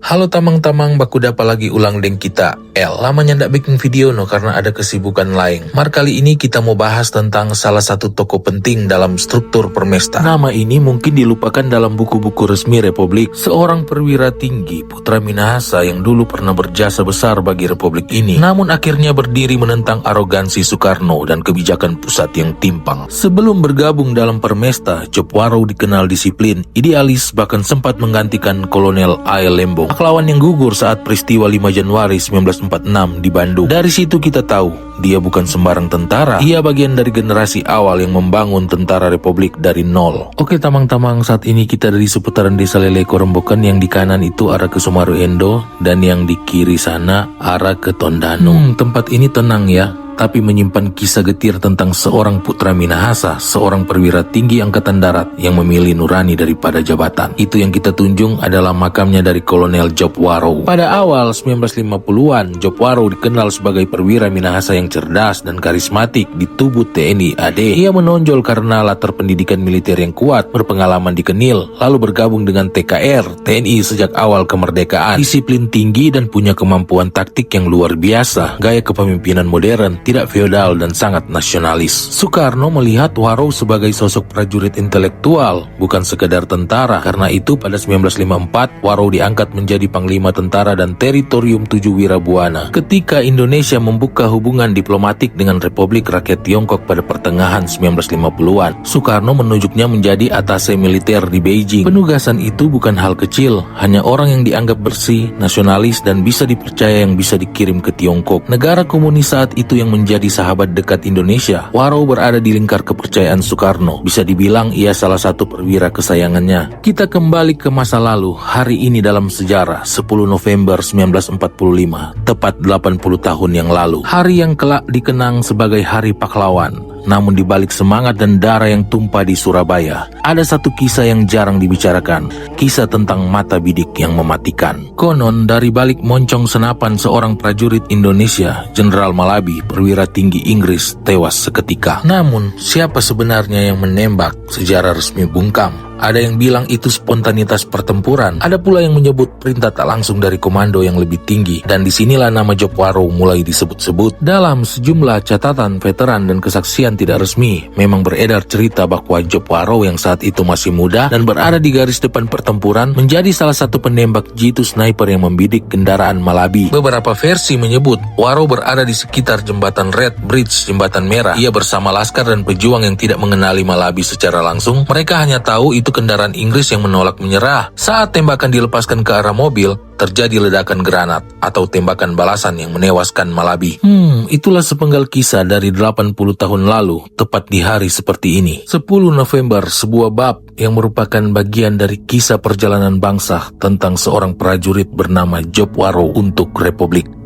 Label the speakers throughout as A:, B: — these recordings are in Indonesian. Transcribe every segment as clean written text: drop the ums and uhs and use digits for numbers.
A: Halo tamang-tamang, baku dapa lagi ulang deng kita. Lamanya ndak bikin video karena ada kesibukan lain. Kali ini kita mau bahas tentang salah satu tokoh penting dalam struktur Permesta. Nama ini mungkin dilupakan dalam buku-buku resmi Republik. Seorang perwira tinggi, Putra Minahasa yang dulu pernah berjasa besar bagi Republik ini. Namun akhirnya berdiri menentang arogansi Soekarno dan kebijakan pusat yang timpang. Sebelum bergabung dalam Permesta, Jopwarro dikenal disiplin, idealis, bahkan sempat menggantikan Kolonel A.L. Lembong, pahlawan yang gugur saat peristiwa 5 Januari 1946 di Bandung. Dari situ kita tahu, dia bukan sembarang tentara. Ia bagian dari generasi awal yang membangun tentara Republik dari nol. Oke tamang-tamang, saat ini kita dari seputaran Desa Lele Korombokan. Yang di kanan itu arah ke Sumaru Endo, dan yang di kiri sana arah ke Tondano. Tempat ini tenang ya, tapi menyimpan kisah getir tentang seorang putra Minahasa, seorang perwira tinggi angkatan darat yang memilih nurani daripada jabatan. Itu yang kita tunjung adalah makamnya dari Kolonel Jopwarro. Pada awal 1950-an, Jopwarro dikenal sebagai perwira Minahasa yang cerdas dan karismatik di tubuh TNI AD. Ia menonjol karena latar pendidikan militer yang kuat, berpengalaman di Kenil, lalu bergabung dengan TKR, TNI sejak awal kemerdekaan. Disiplin tinggi dan punya kemampuan taktik yang luar biasa. Gaya kepemimpinan modern, tidak feodal dan sangat nasionalis. Soekarno melihat Warro sebagai sosok prajurit intelektual, bukan sekedar tentara. Karena itu pada 1954, Warro diangkat menjadi Panglima Tentara dan Teritorium 7 Wirabuana. Ketika Indonesia membuka hubungan diplomatik dengan Republik Rakyat Tiongkok pada pertengahan 1950-an, Soekarno menunjuknya menjadi atase militer di Beijing. Penugasan itu bukan hal kecil, hanya orang yang dianggap bersih, nasionalis, dan bisa dipercaya yang bisa dikirim ke Tiongkok. Negara komunis saat itu yang menjadi sahabat dekat Indonesia. Warro berada di lingkar kepercayaan Soekarno. Bisa dibilang ia salah satu perwira kesayangannya. Kita kembali ke masa lalu. Hari ini dalam sejarah, 10 November 1945, tepat 80 tahun yang lalu. Hari yang kelak dikenang sebagai Hari Pahlawan. Namun di balik semangat dan darah yang tumpah di Surabaya, ada satu kisah yang jarang dibicarakan. Kisah tentang mata bidik yang mematikan. Konon dari balik moncong senapan seorang prajurit Indonesia, Jenderal Malabi, perwira tinggi Inggris, tewas seketika. Namun, siapa sebenarnya yang menembak? Sejarah resmi bungkam. Ada yang bilang itu spontanitas pertempuran. Ada pula yang menyebut perintah tak langsung dari komando yang lebih tinggi. Dan disinilah nama Jopwarro mulai disebut-sebut. Dalam sejumlah catatan veteran dan kesaksian tidak resmi, memang beredar cerita bahwa Jopwarro yang saat itu masih muda dan berada di garis depan pertempuran menjadi salah satu penembak jitu sniper yang membidik kendaraan Malabi. Beberapa versi menyebut Warro berada di sekitar jembatan Red Bridge, jembatan merah. Ia bersama laskar dan pejuang yang tidak mengenali Malabi secara langsung. Mereka hanya tahu itu kendaraan Inggris yang menolak menyerah. Saat tembakan dilepaskan ke arah mobil, terjadi ledakan granat atau tembakan balasan yang menewaskan Malabi. Itulah sepenggal kisah dari 80 tahun lalu, tepat di hari seperti ini. 10 November, sebuah bab yang merupakan bagian dari kisah perjalanan bangsa tentang seorang prajurit bernama Jopwarro untuk Republik.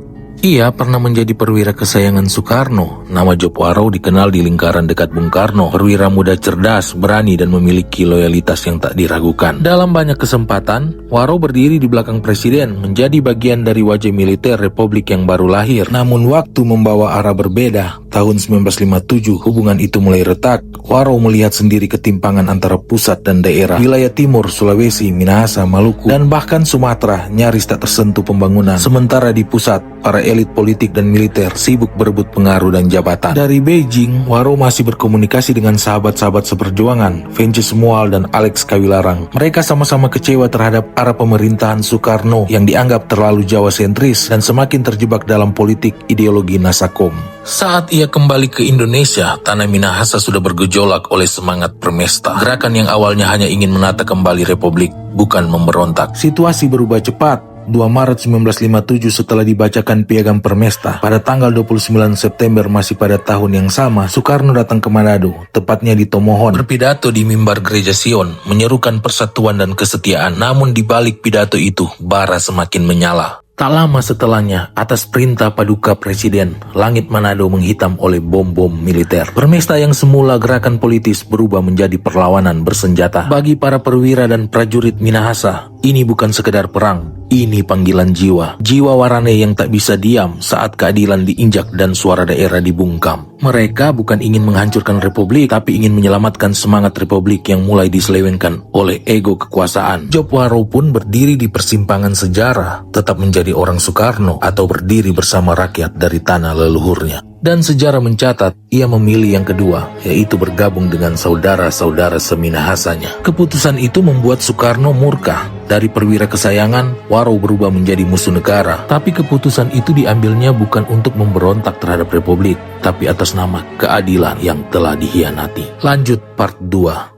A: Ia pernah menjadi perwira kesayangan Soekarno. Nama Jopwarro dikenal di lingkaran dekat Bung Karno. Perwira muda cerdas, berani, dan memiliki loyalitas yang tak diragukan. Dalam banyak kesempatan, Warro berdiri di belakang presiden, menjadi bagian dari wajah militer Republik yang baru lahir. Namun waktu membawa arah berbeda. Tahun 1957, hubungan itu mulai retak. Warro melihat sendiri ketimpangan antara pusat dan daerah. Wilayah timur, Sulawesi, Minahasa, Maluku, dan bahkan Sumatera nyaris tak tersentuh pembangunan. Sementara di pusat, para elit politik dan militer sibuk berebut pengaruh dan jabatan. Dari Beijing, Warro masih berkomunikasi dengan sahabat-sahabat seperjuangan, Vences Mual dan Alex Kawilarang. Mereka sama-sama kecewa terhadap arah pemerintahan Soekarno yang dianggap terlalu Jawa sentris dan semakin terjebak dalam politik ideologi Nasakom. Saat ia kembali ke Indonesia, tanah Minahasa sudah bergejolak oleh semangat Permesta. Gerakan yang awalnya hanya ingin menata kembali Republik, bukan memberontak. Situasi berubah cepat. 2 Maret 1957 setelah dibacakan piagam Permesta, pada tanggal 29 September masih pada tahun yang sama, Soekarno datang ke Manado, tepatnya di Tomohon. Berpidato di mimbar Gereja Sion, menyerukan persatuan dan kesetiaan. Namun di balik pidato itu, bara semakin menyala. Tak lama setelahnya, atas perintah paduka presiden, langit Manado menghitam oleh bom-bom militer. Permesta yang semula gerakan politis berubah menjadi perlawanan bersenjata. Bagi para perwira dan prajurit Minahasa, Ini bukan sekedar perang, ini panggilan jiwa. Jiwa Warane yang tak bisa diam saat keadilan diinjak dan suara daerah dibungkam. Mereka bukan ingin menghancurkan republik, tapi ingin menyelamatkan semangat republik yang mulai diselewengkan oleh ego kekuasaan. Job Warrow pun berdiri di persimpangan sejarah, tetap menjadi orang Soekarno atau berdiri bersama rakyat dari tanah leluhurnya. Dan sejarah mencatat, ia memilih yang kedua, yaitu bergabung dengan saudara-saudara seminahasanya. Keputusan itu membuat Soekarno murka. Dari perwira kesayangan, Warrow berubah menjadi musuh negara. Tapi keputusan itu diambilnya bukan untuk memberontak terhadap republik, tapi atas nama keadilan yang telah dikhianati. Lanjut part 2.